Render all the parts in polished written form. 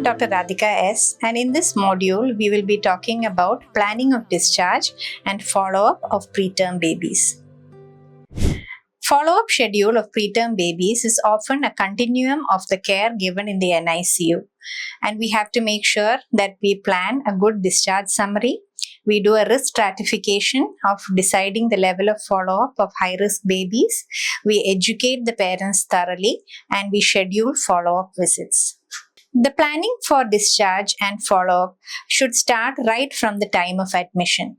Dr. Radhika S. and in this module we will be talking about planning of discharge and follow-up of preterm babies. Follow-up schedule of preterm babies is often a continuum of the care given in the NICU, and we have to make sure that we plan a good discharge summary. We do a risk stratification of deciding the level of follow-up of high-risk babies. We educate the parents thoroughly and we schedule follow-up visits. The planning for discharge and follow-up should start right from the time of admission.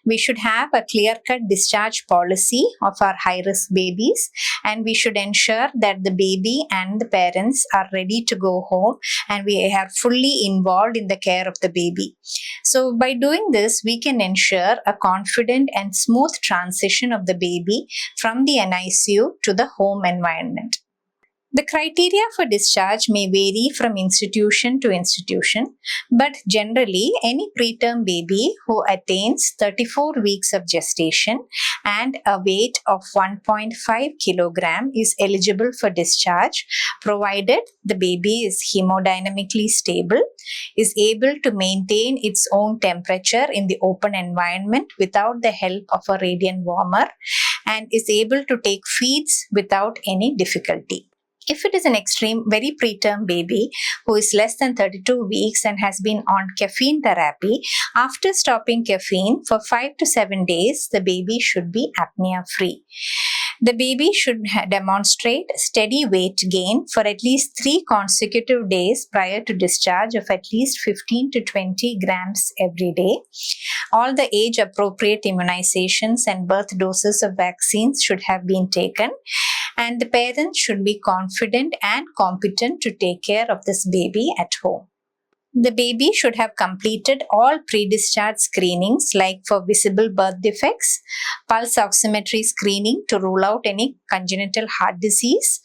We should have a clear-cut discharge policy of our high-risk babies, and we should ensure that the baby and the parents are ready to go home and we are fully involved in the care of the baby. So by doing this, we can ensure a confident and smooth transition of the baby from the NICU to the home environment. The criteria for discharge may vary from institution to institution, but generally any preterm baby who attains 34 weeks of gestation and a weight of 1.5 kilogram is eligible for discharge, provided the baby is hemodynamically stable, is able to maintain its own temperature in the open environment without the help of a radiant warmer, and is able to take feeds without any difficulty. If it is an extreme, very preterm baby who is less than 32 weeks and has been on caffeine therapy, after stopping caffeine for 5 to 7 days, the baby should be apnea-free. The baby should demonstrate steady weight gain for at least 3 consecutive days prior to discharge of at least 15 to 20 grams every day. All the age-appropriate immunizations and birth doses of vaccines should have been taken, and the parents should be confident and competent to take care of this baby at home. The baby should have completed all pre-discharge screenings like for visible birth defects, pulse oximetry screening to rule out any congenital heart disease,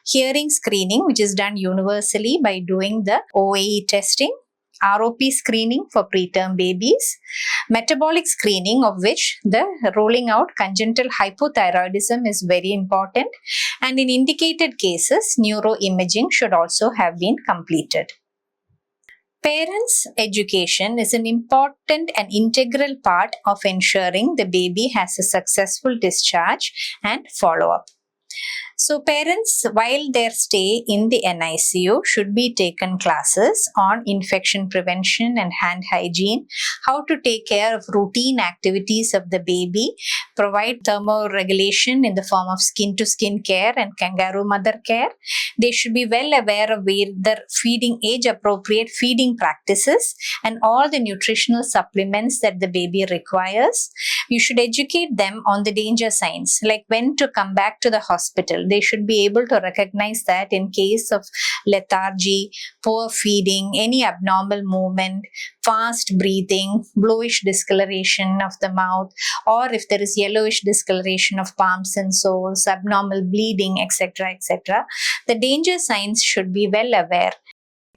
hearing screening which is done universally by doing the OAE testing, ROP screening for preterm babies, metabolic screening of which the ruling out congenital hypothyroidism is very important, and in indicated cases, neuroimaging should also have been completed. Parents' education is an important and integral part of ensuring the baby has a successful discharge and follow-up. So parents, while their stay in the NICU, should be taken classes on infection prevention and hand hygiene, how to take care of routine activities of the baby, provide thermoregulation in the form of skin-to-skin care and kangaroo mother care. They should be well aware of their feeding, age-appropriate feeding practices and all the nutritional supplements that the baby requires. You should educate them on the danger signs, like when to come back to the hospital. They should be able to recognize that in case of lethargy, poor feeding, any abnormal movement, fast breathing, bluish discoloration of the mouth, or if there is yellowish discoloration of palms and soles, abnormal bleeding, etc., etc. The danger signs should be well aware.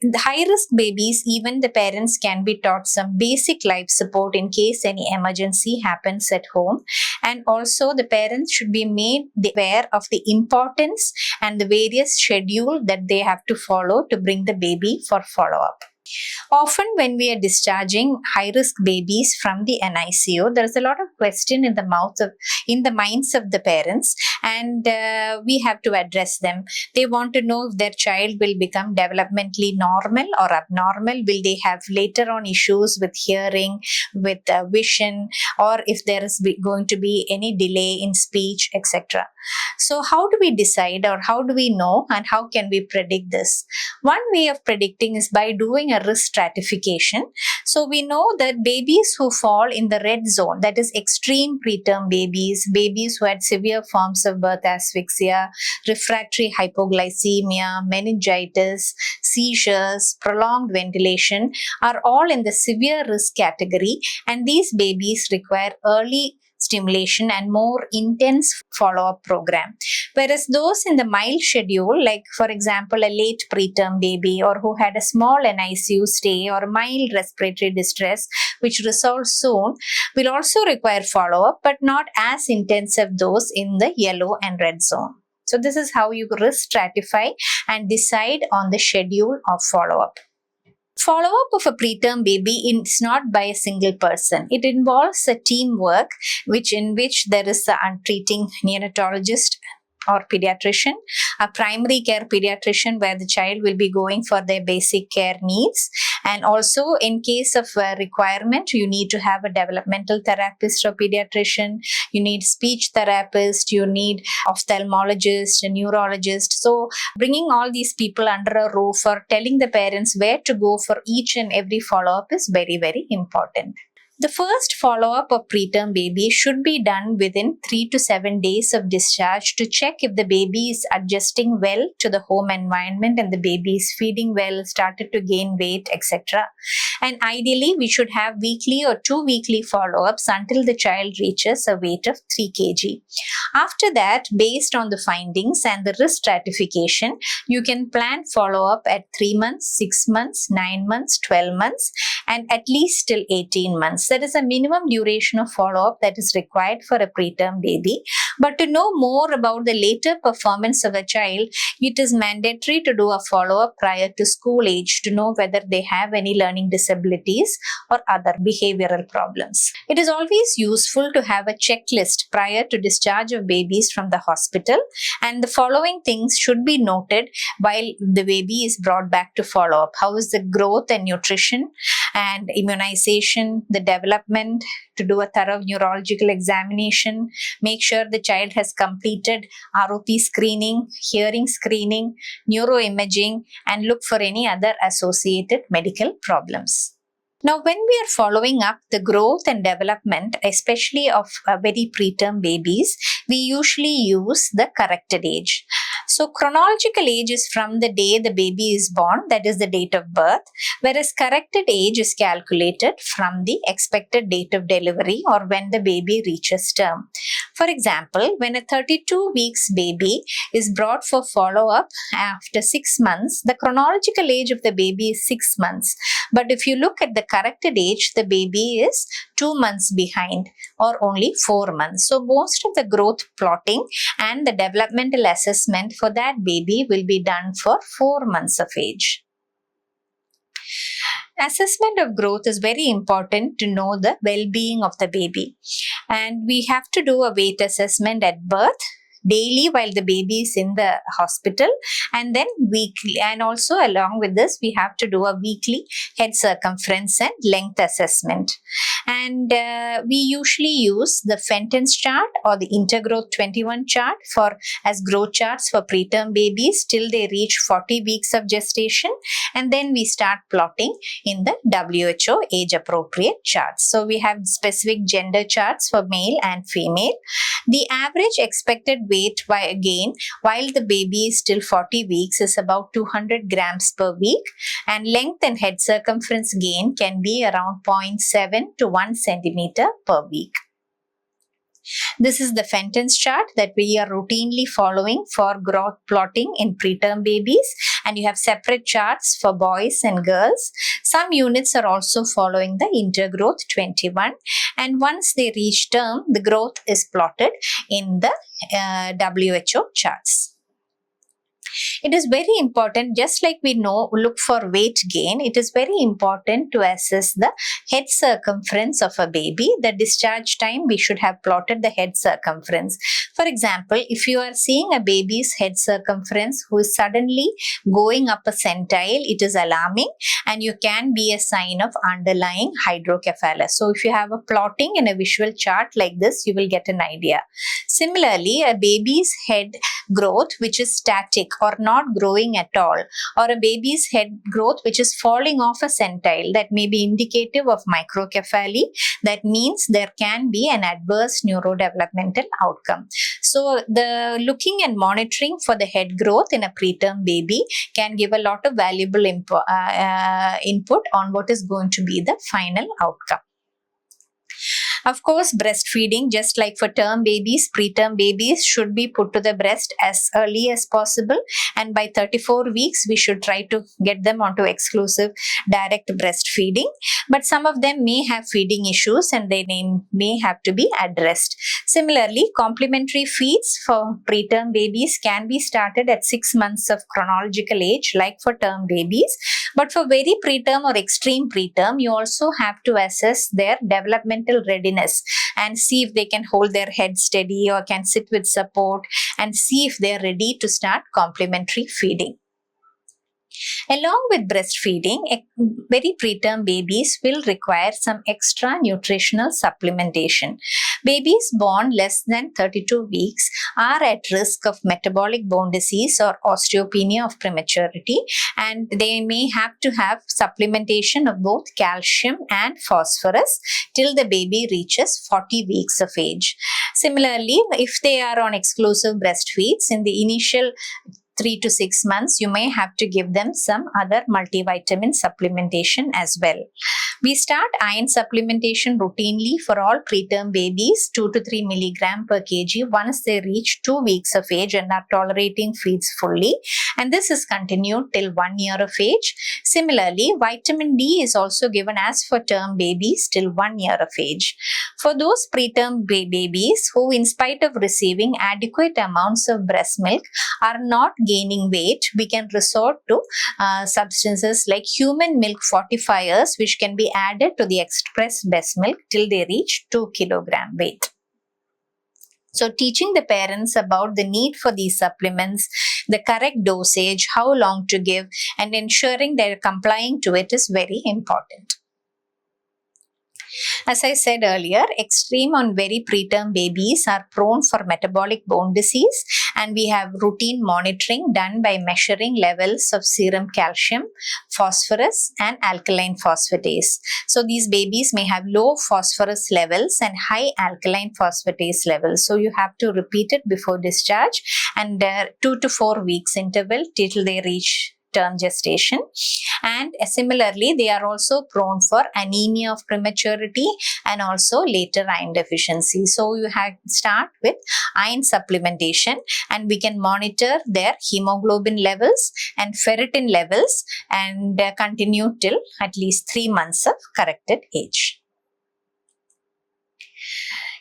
The high-risk babies, even the parents can be taught some basic life support in case any emergency happens at home. And also the parents should be made aware of the importance and the various schedule that they have to follow to bring the baby for follow-up. Often when we are discharging high-risk babies from the NICU, there is a lot of question in the minds of the parents, and we have to address them. They want to know if their child will become developmentally normal or abnormal. Will they have later on issues with hearing, with vision, or if there is going to be any delay in speech, etc. So how do we decide, or how do we know, and how can we predict this? One way of predicting is by doing a risk stratification. So we know that babies who fall in the red zone, that is extreme preterm babies, babies who had severe forms of birth asphyxia, refractory hypoglycemia, meningitis, seizures, prolonged ventilation, are all in the severe risk category, and these babies require early stimulation and more intense follow-up program. Whereas those in the mild schedule, like for example a late preterm baby or who had a small NICU stay or mild respiratory distress which resolves soon, will also require follow-up, but not as intensive those in the yellow and red zone. So this is how you risk stratify and decide on the schedule of follow-up. Follow-up of a preterm baby is not by a single person. It involves a teamwork in which there is a treating neonatologist or pediatrician, a primary care pediatrician where the child will be going for their basic care needs, and also in case of requirement you need to have a developmental therapist or pediatrician, you need speech therapist, you need ophthalmologist, a neurologist. So bringing all these people under a roof or telling the parents where to go for each and every follow-up is very, very important. The first follow-up of preterm baby should be done within 3 to 7 days of discharge to check if the baby is adjusting well to the home environment and the baby is feeding well, started to gain weight, etc. And ideally, we should have weekly or 2 weekly follow-ups until the child reaches a weight of 3 kg. After that, based on the findings and the risk stratification, you can plan follow-up at 3 months, 6 months, 9 months, 12 months, and at least till 18 months. There is a minimum duration of follow-up that is required for a preterm baby. But to know more about the later performance of a child, it is mandatory to do a follow-up prior to school age to know whether they have any learning disabilities or other behavioral problems. It is always useful to have a checklist prior to discharge of babies from the hospital, and the following things should be noted while the baby is brought back to follow-up. How is the growth and nutrition and immunization, the development, to do a thorough neurological examination, make sure the child has completed ROP screening, hearing screening, neuroimaging, and look for any other associated medical problems. Now, when we are following up the growth and development, especially of very preterm babies, we usually use the corrected age. So, chronological age is from the day the baby is born, that is the date of birth, whereas corrected age is calculated from the expected date of delivery or when the baby reaches term. For example, when a 32 weeks baby is brought for follow-up after 6 months, the chronological age of the baby is 6 months. But if you look at the corrected age, the baby is 2 months behind or only 4 months. So most of the growth plotting and the developmental assessment for that baby will be done for 4 months of age. Assessment of growth is very important to know the well-being of the baby. And we have to do a weight assessment at birth, daily while the baby is in the hospital, and then weekly. And also along with this, we have to do a weekly head circumference and length assessment. And we usually use the Fenton's chart or the Intergrowth 21 chart as growth charts for preterm babies till they reach 40 weeks of gestation. And then we start plotting in the WHO age appropriate charts. So we have specific gender charts for male and female. The average expected weight gain while the baby is still 40 weeks is about 200 grams per week, and length and head circumference gain can be around 0.7 to 1 centimeter per week. This is the Fenton's chart that we are routinely following for growth plotting in preterm babies, and you have separate charts for boys and girls. Some units are also following the Intergrowth 21, and once they reach term, the growth is plotted in the WHO charts. It is very important, just like we look for weight gain, it is very important to assess the head circumference of a baby. The discharge time, we should have plotted the head circumference. For example, if you are seeing a baby's head circumference who is suddenly going up a centile, it is alarming and you can be a sign of underlying hydrocephalus. So if you have a plotting in a visual chart like this, you will get an idea. Similarly, a baby's head growth which is static or not growing at all, or a baby's head growth which is falling off a centile, that may be indicative of microcephaly. That means there can be an adverse neurodevelopmental outcome. So the looking and monitoring for the head growth in a preterm baby can give a lot of valuable input on what is going to be the final outcome. Of course, breastfeeding, just like for term babies, preterm babies should be put to the breast as early as possible. And by 34 weeks, we should try to get them onto exclusive direct breastfeeding. But some of them may have feeding issues and they may have to be addressed. Similarly, complementary feeds for preterm babies can be started at 6 months of chronological age, like for term babies. But for very preterm or extreme preterm, you also have to assess their developmental readiness and see if they can hold their head steady or can sit with support, and see if they are ready to start complementary feeding. Along with breastfeeding, very preterm babies will require some extra nutritional supplementation. Babies born less than 32 weeks are at risk of metabolic bone disease or osteopenia of prematurity, and they may have to have supplementation of both calcium and phosphorus till the baby reaches 40 weeks of age. Similarly, if they are on exclusive breastfeeds in the initial 3 to 6 months, you may have to give them some other multivitamin supplementation as well. We start iron supplementation routinely for all preterm babies, 2 to 3 milligram per kg once they reach 2 weeks of age and are tolerating feeds fully. And this is continued till 1 year of age. Similarly, vitamin D is also given as for term babies till 1 year of age. For those preterm babies who, in spite of receiving adequate amounts of breast milk, are not gaining weight, we can resort to substances like human milk fortifiers, which can be added to the express breast milk till they reach 2 kilogram weight. So teaching the parents about the need for these supplements, the correct dosage, how long to give, and ensuring they're complying to it is very important. As I said earlier, extreme and very preterm babies are prone for metabolic bone disease, and we have routine monitoring done by measuring levels of serum calcium, phosphorus, and alkaline phosphatase. So these babies may have low phosphorus levels and high alkaline phosphatase levels. So you have to repeat it before discharge, and 2 to 4 weeks interval till they reach term gestation. And similarly, they are also prone for anemia of prematurity and also later iron deficiency. So you have start with iron supplementation, and we can monitor their hemoglobin levels and ferritin levels and continue till at least 3 months of corrected age.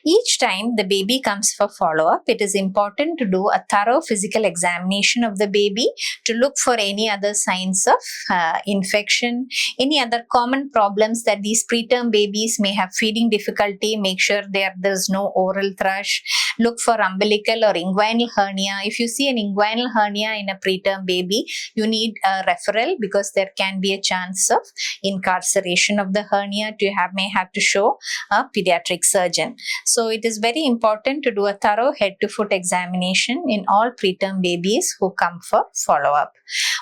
Each time the baby comes for follow-up, it is important to do a thorough physical examination of the baby to look for any other signs of infection, any other common problems that these preterm babies may have. Feeding difficulty, make sure there's no oral thrush. Look for umbilical or inguinal hernia. If you see an inguinal hernia in a preterm baby, you need a referral because there can be a chance of incarceration of the hernia. May have to show a pediatric surgeon. So it is very important to do a thorough head-to-foot examination in all preterm babies who come for follow-up.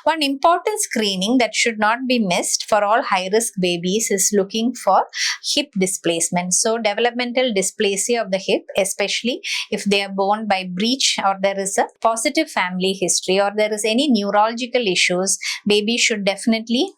One important screening that should not be missed for all high-risk babies is looking for hip displacement. So developmental dysplasia of the hip, especially if they are born by breech or there is a positive family history or there is any neurological issues, baby should definitely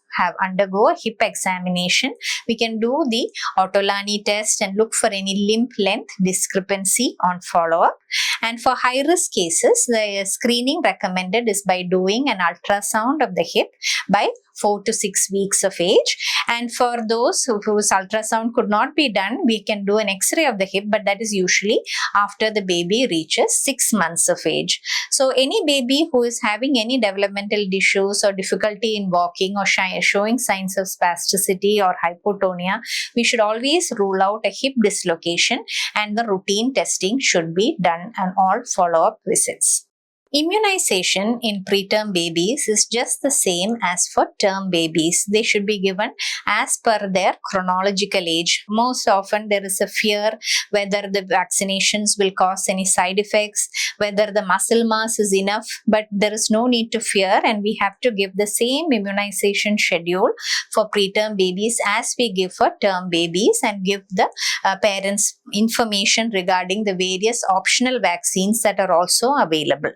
undergo a hip examination. We can do the Otolani test and look for any limb length discrepancy on follow-up. And for high-risk cases, the screening recommended is by doing an ultrasound of the hip by 4 to 6 weeks of age. And for those whose ultrasound could not be done, we can do an X-ray of the hip, but that is usually after the baby reaches 6 months of age. So any baby who is having any developmental issues or difficulty in walking or showing signs of spasticity or hypotonia, we should always rule out a hip dislocation, and the routine testing should be done on all follow-up visits. Immunization in preterm babies is just the same as for term babies. They should be given as per their chronological age. Most often there is a fear whether the vaccinations will cause any side effects, whether the muscle mass is enough, but there is no need to fear, and we have to give the same immunization schedule for preterm babies as we give for term babies, and give the parents information regarding the various optional vaccines that are also available.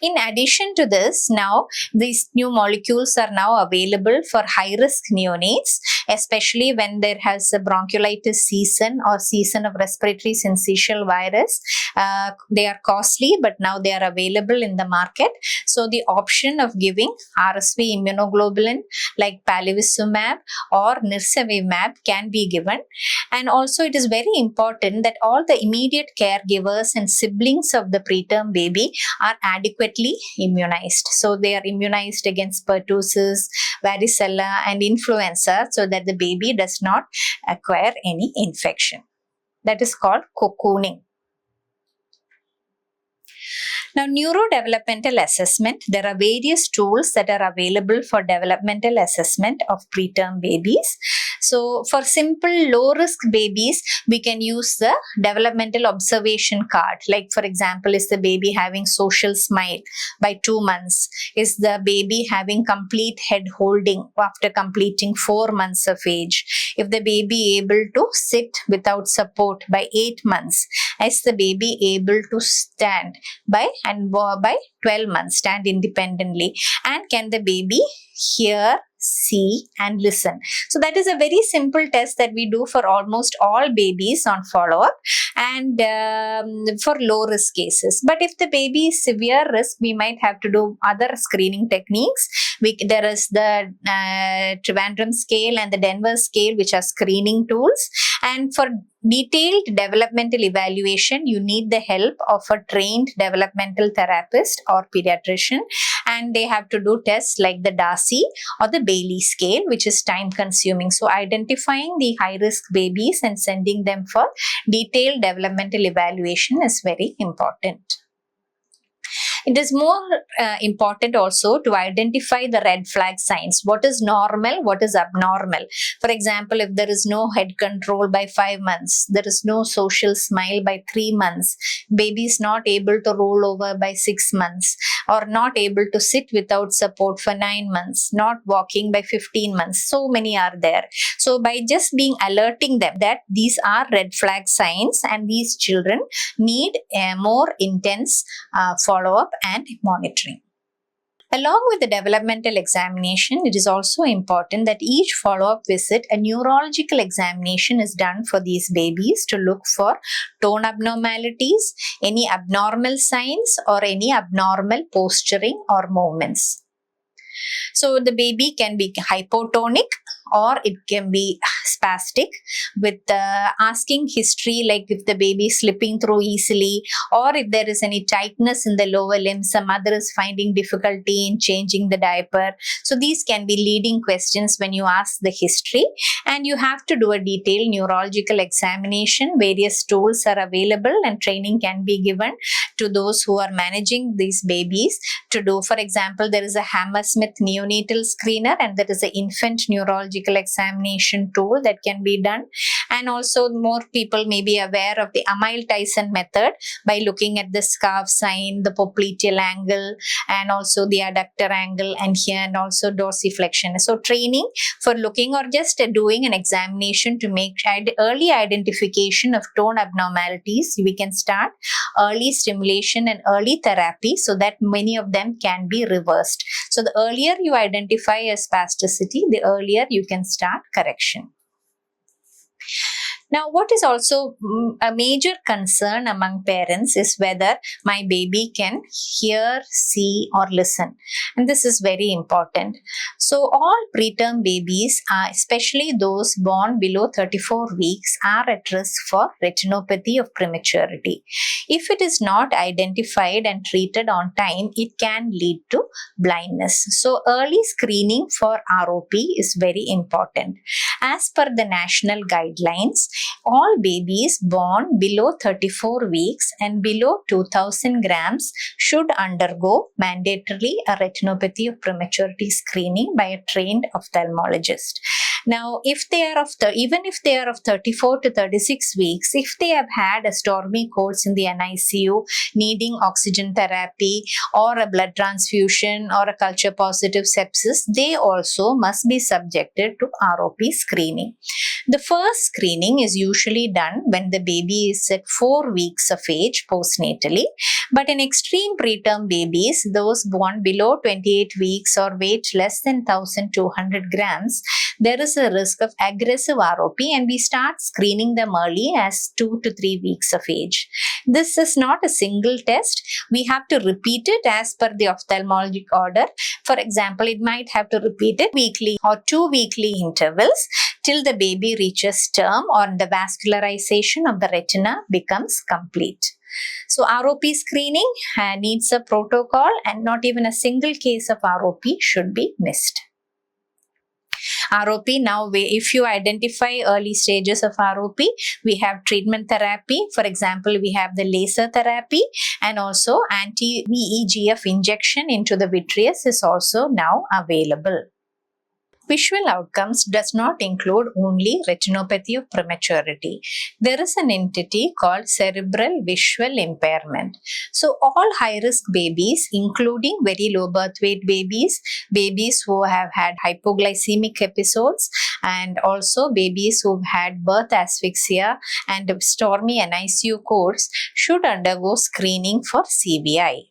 In addition to this, now these new molecules are now available for high-risk neonates, especially when there has a bronchiolitis season or season of respiratory syncytial virus. They are costly, but now they are available in the market. So the option of giving RSV immunoglobulin like palivizumab or nirsevimab can be given. And also it is very important that all the immediate caregivers and siblings of the preterm baby are adequately immunized. So they are immunized against pertussis, varicella and influenza so that the baby does not acquire any infection. That is called cocooning. Now, neurodevelopmental assessment, there are various tools that are available for developmental assessment of preterm babies. So, for simple low-risk babies, we can use the developmental observation card. Like, for example, is the baby having social smile by 2 months? Is the baby having complete head holding after completing 4 months of age? If the baby able to sit without support by 8 months? Is the baby able to stand by 12 months, stand independently? And can the baby hear, see and listen? So that is a very simple test that we do for almost all babies on follow-up and for low risk cases. But if the baby is severe risk, we might have to do other screening techniques. There is the Trivandrum scale and the Denver scale, which are screening tools. And for detailed developmental evaluation, you need the help of a trained developmental therapist or pediatrician, and they have to do tests like the Darcy or the Bailey scale, which is time consuming. So identifying the high risk babies and sending them for detailed developmental evaluation is very important. It is more important also to identify the red flag signs. What is normal? What is abnormal? For example, if there is no head control by 5 months, there is no social smile by 3 months, baby is not able to roll over by 6 months, or not able to sit without support for 9 months, not walking by 15 months. So many are there. So by just being alerting them that these are red flag signs and these children need a more intense follow-up and monitoring. Along with the developmental examination, it is also important that each follow-up visit, a neurological examination is done for these babies to look for tone abnormalities, any abnormal signs or any abnormal posturing or movements. So the baby can be hypotonic or it can be spastic, with asking history, like if the baby is slipping through easily, or if there is any tightness in the lower limb, some mother is finding difficulty in changing the diaper. So these can be leading questions when you ask the history, and you have to do a detailed neurological examination. Various tools are available and training can be given to those who are managing these babies to do. For example, there is a Hammersmith neonatal screener and there is an infant neurological examination tool that can be done. And also more people may be aware of the Amyl-Tyson method by looking at the scarf sign, the popliteal angle, and also the adductor angle, and here and also dorsiflexion. So training for looking or just doing an examination to make early identification of tone abnormalities. We can start early stimulation and early therapy so that many of them can be reversed. So the earlier you identify a spasticity, the earlier you can start correction. Now, what is also a major concern among parents is whether my baby can hear, see or listen. And this is very important. So all preterm babies, especially those born below 34 weeks, are at risk for retinopathy of prematurity. If it is not identified and treated on time, it can lead to blindness. So early screening for ROP is very important. As per the national guidelines, all babies born below 34 weeks and below 2000 grams should undergo mandatorily a retinopathy of prematurity screening by a trained ophthalmologist. Now, even if they are of 34 to 36 weeks, if they have had a stormy course in the NICU, needing oxygen therapy or a blood transfusion or a culture positive sepsis, they also must be subjected to ROP screening. The first screening is usually done when the baby is at 4 weeks of age postnatally, but in extreme preterm babies, those born below 28 weeks or weight less than 1200 grams, there is a risk of aggressive ROP, and we start screening them early as 2 to 3 weeks of age. This is not a single test. We have to repeat it as per the ophthalmologic order. For example, it might have to repeat it weekly or 2 weekly intervals till the baby reaches term or the vascularization of the retina becomes complete. So ROP screening needs a protocol, and not even a single case of ROP should be missed. ROP, now if you identify early stages of ROP, we have treatment therapy. For example, we have the laser therapy, and also anti-VEGF injection into the vitreous is also now available. Visual outcomes does not include only retinopathy of prematurity. There is an entity called cerebral visual impairment. So all high-risk babies, including very low birth weight babies, babies who have had hypoglycemic episodes, and also babies who've had birth asphyxia and a stormy NICU course, should undergo screening for CVI.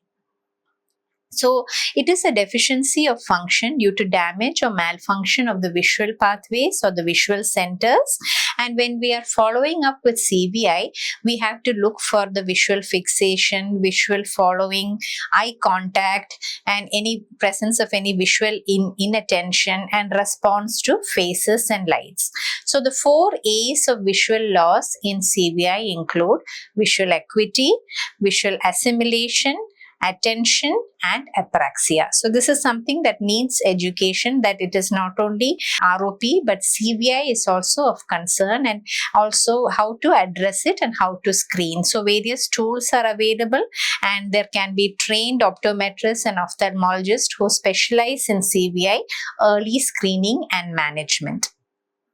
So it is a deficiency of function due to damage or malfunction of the visual pathways or the visual centers. And when we are following up with CVI, we have to look for the visual fixation, visual following, eye contact, and any presence of any visual inattention and response to faces and lights. So the 4 A's of visual loss in CVI include visual acuity, visual assimilation, attention, and apraxia. So this is something that needs education, that it is not only ROP but CVI is also of concern, and also how to address it and how to screen. So various tools are available, and there can be trained optometrists and ophthalmologists who specialize in CVI, early screening and management.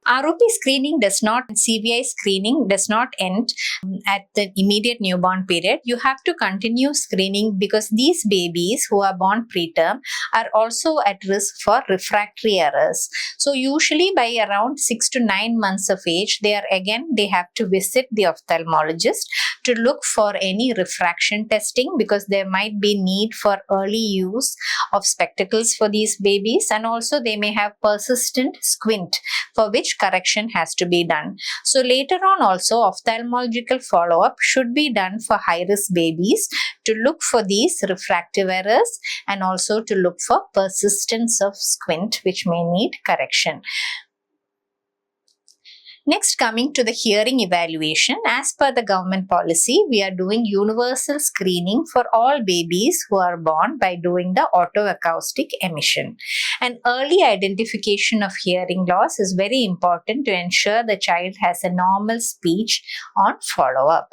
ROP screening CVI screening does not end at the immediate newborn period. You have to continue screening because these babies who are born preterm are also at risk for refractory errors. So usually by around 6 to 9 months of age, they have to visit the ophthalmologist to look for any refraction testing, because there might be need for early use of spectacles for these babies, and also they may have persistent squint for which correction has to be done. So later on also, ophthalmological follow-up should be done for high-risk babies to look for these refractive errors, and also to look for persistence of squint which may need correction. Next, coming to the hearing evaluation, as per the government policy, we are doing universal screening for all babies who are born by doing the autoacoustic emission. And early identification of hearing loss is very important to ensure the child has a normal speech on follow-up.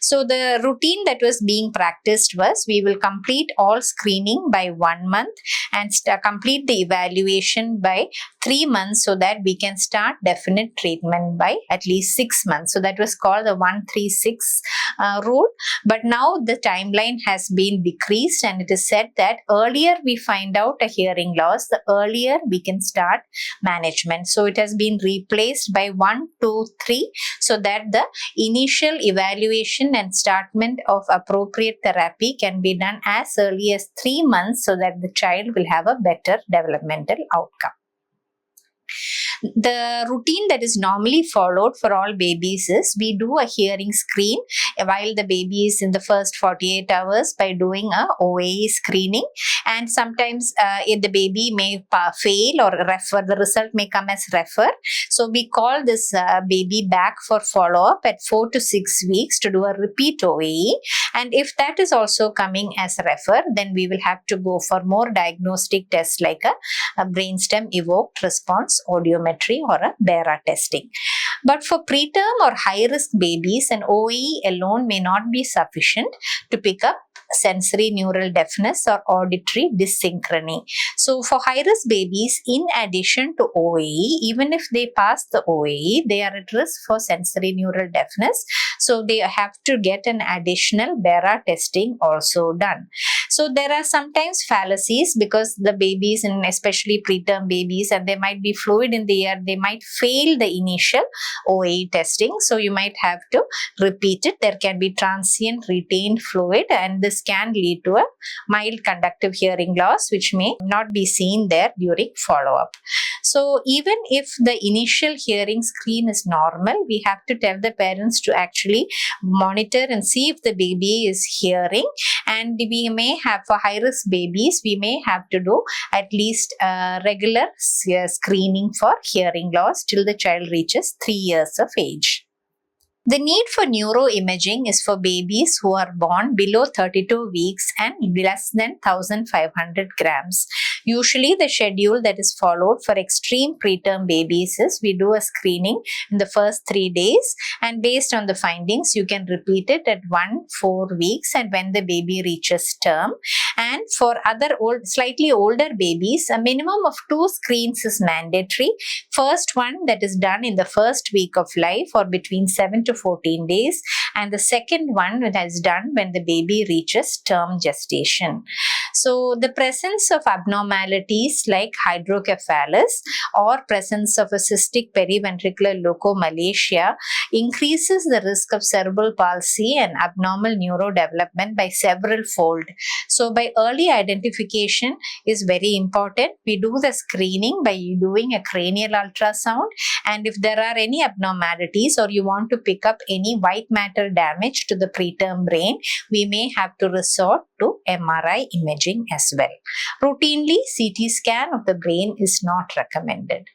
So the routine that was being practiced was, we will complete all screening by 1 month and complete the evaluation by 3 months, so that we can start definite treatment by at least 6 months. So that was called the 136 rule. But now the timeline has been decreased, and it is said that earlier we find out a hearing loss, the earlier we can start management. So it has been replaced by 1, 2, 3, so that the initial evaluation and startment of appropriate therapy can be done as early as 3 months, so that the child will have a better developmental outcome. The routine that is normally followed for all babies is, we do a hearing screen while the baby is in the first 48 hours by doing a OAE screening, and sometimes if the baby may fail or refer, the result may come as refer. So we call this baby back for follow-up at 4 to 6 weeks to do a repeat OAE, and if that is also coming as refer, then we will have to go for more diagnostic tests like a brainstem evoked response audiometry or a BERA testing. But for preterm or high-risk babies, an OAE alone may not be sufficient to pick up sensory neural deafness or auditory dyssynchrony. So for high-risk babies, in addition to OAE, even if they pass the OAE, they are at risk for sensory neural deafness. So they have to get an additional BERA testing also done. So there are sometimes fallacies because the babies, and especially preterm babies, and there might be fluid in the ear, they might fail the initial OAE testing. So you might have to repeat it. There can be transient retained fluid, and this can lead to a mild conductive hearing loss, which may not be seen there during follow-up. So even if the initial hearing screen is normal, we have to tell the parents to actually monitor and see if the baby is hearing. And we may have, for high-risk babies, we may have to do at least regular screening for hearing loss till the child reaches 3 years of age. The need for neuroimaging is for babies who are born below 32 weeks and less than 1,500 grams. Usually the schedule that is followed for extreme preterm babies is we do a screening in the first 3 days, and based on the findings you can repeat it at 1-4 weeks and when the baby reaches term. And for other slightly older babies, a minimum of 2 screens is mandatory. First one that is done in the first week of life or between 7 to 14 days, and the second one that is done when the baby reaches term gestation. So the presence of abnormalities like hydrocephalus or presence of a cystic periventricular locomalacia increases the risk of cerebral palsy and abnormal neurodevelopment by several fold. So by early identification is very important. We do the screening by doing a cranial ultrasound, and if there are any abnormalities or you want to pick up any white matter damage to the preterm brain, we may have to resort to MRI imaging as well. Routinely, CT scan of the brain is not recommended.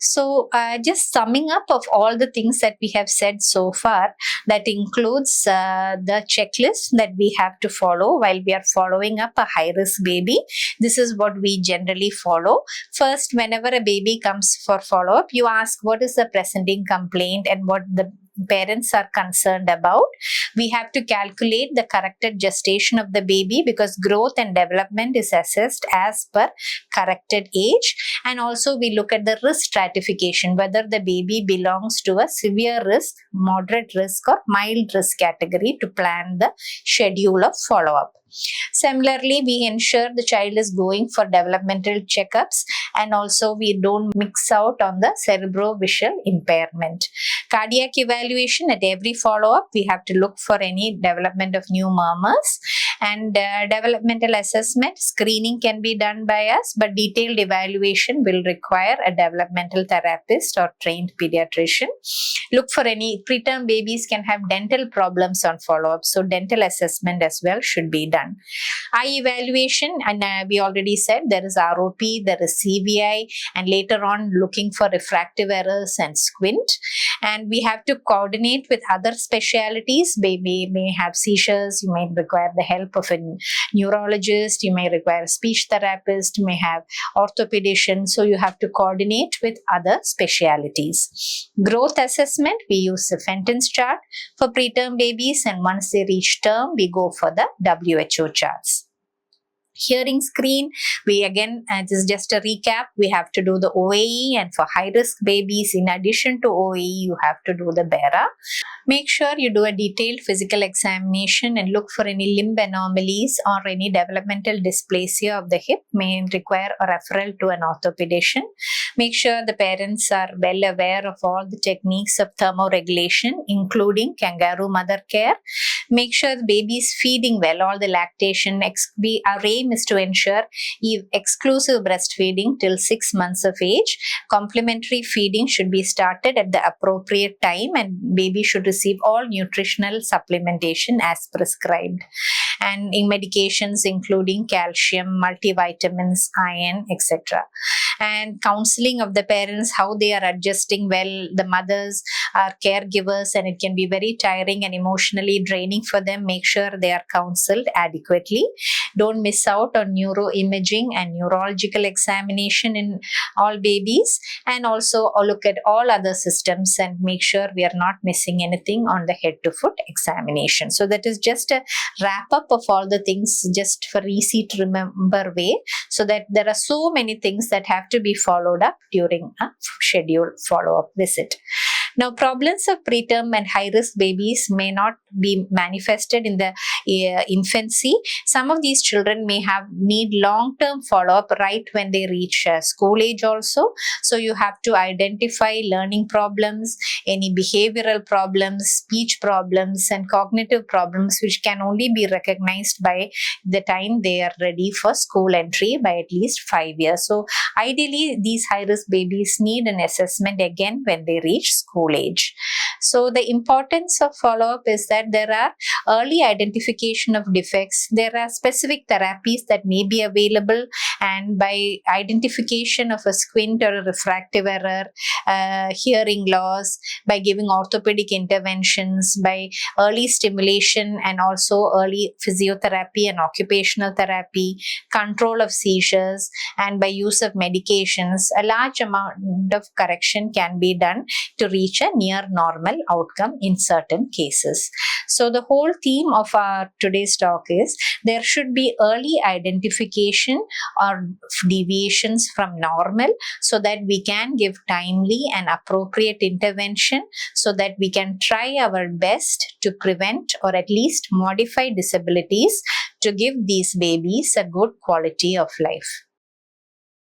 So just summing up of all the things that we have said so far, that includes the checklist that we have to follow while we are following up a high-risk baby. This is what we generally follow. First, whenever a baby comes for follow-up, you ask what is the presenting complaint and what the parents are concerned about. We have to calculate the corrected gestation of the baby because growth and development is assessed as per corrected age. And also we look at the risk stratification, whether the baby belongs to a severe risk, moderate risk or mild risk category to plan the schedule of follow-up. Similarly, we ensure the child is going for developmental checkups, and also we don't mix out on the cerebrovisual impairment. Cardiac evaluation at every follow-up, we have to look for any development of new murmurs, and developmental assessment screening can be done by us, but detailed evaluation will require a developmental therapist or trained pediatrician. Look for any preterm babies can have dental problems on follow-up, so dental assessment as well should be done. Eye evaluation, and we already said there is ROP, there is CVI, and later on looking for refractive errors and squint. And we have to coordinate with other specialities. Baby may have seizures, you may require the help of a neurologist, you may require a speech therapist, you may have orthopedician, so you have to coordinate with other specialities. Growth assessment, we use the Fenton's chart for preterm babies, and once they reach term, we go for the WHO charts. Hearing screen, we again, this is just a recap, we have to do the OAE, and for high risk babies, in addition to OAE, you have to do the BERA. Make sure you do a detailed physical examination and look for any limb anomalies or any developmental dysplasia of the hip may require a referral to an orthopedician. Make sure the parents are well aware of all the techniques of thermoregulation, including kangaroo mother care. Make sure the baby is feeding well, all the lactation. Our aim is to ensure exclusive breastfeeding till 6 months of age. Complementary feeding should be started at the appropriate time, and baby should receive all nutritional supplementation as prescribed. And in medications including calcium, multivitamins, iron, etc. and counseling of the parents, how they are adjusting well. The mothers are caregivers and it can be very tiring and emotionally draining for them. Make sure they are counseled adequately. Don't miss out on neuroimaging and neurological examination in all babies, and also look at all other systems and make sure we are not missing anything on the head to foot examination. So that is just a wrap up of all the things, just for easy to remember way, so that there are so many things that have to be followed up during a scheduled follow-up visit. Now, problems of preterm and high-risk babies may not be manifested in the infancy. Some of these children may need long-term follow-up right when they reach school age also. So you have to identify learning problems, any behavioral problems, speech problems, and cognitive problems, which can only be recognized by the time they are ready for school entry by at least 5 years. So ideally, these high-risk babies need an assessment again when they reach school age. So the importance of follow-up is that there are early identification of defects. There are specific therapies that may be available, and by identification of a squint or a refractive error, hearing loss, by giving orthopedic interventions, by early stimulation and also early physiotherapy and occupational therapy, control of seizures, and by use of medications, a large amount of correction can be done to reach a near normal outcome in certain cases. So the whole theme of our today's talk is there should be early identification or deviations from normal, so that we can give timely and appropriate intervention, so that we can try our best to prevent or at least modify disabilities to give these babies a good quality of life.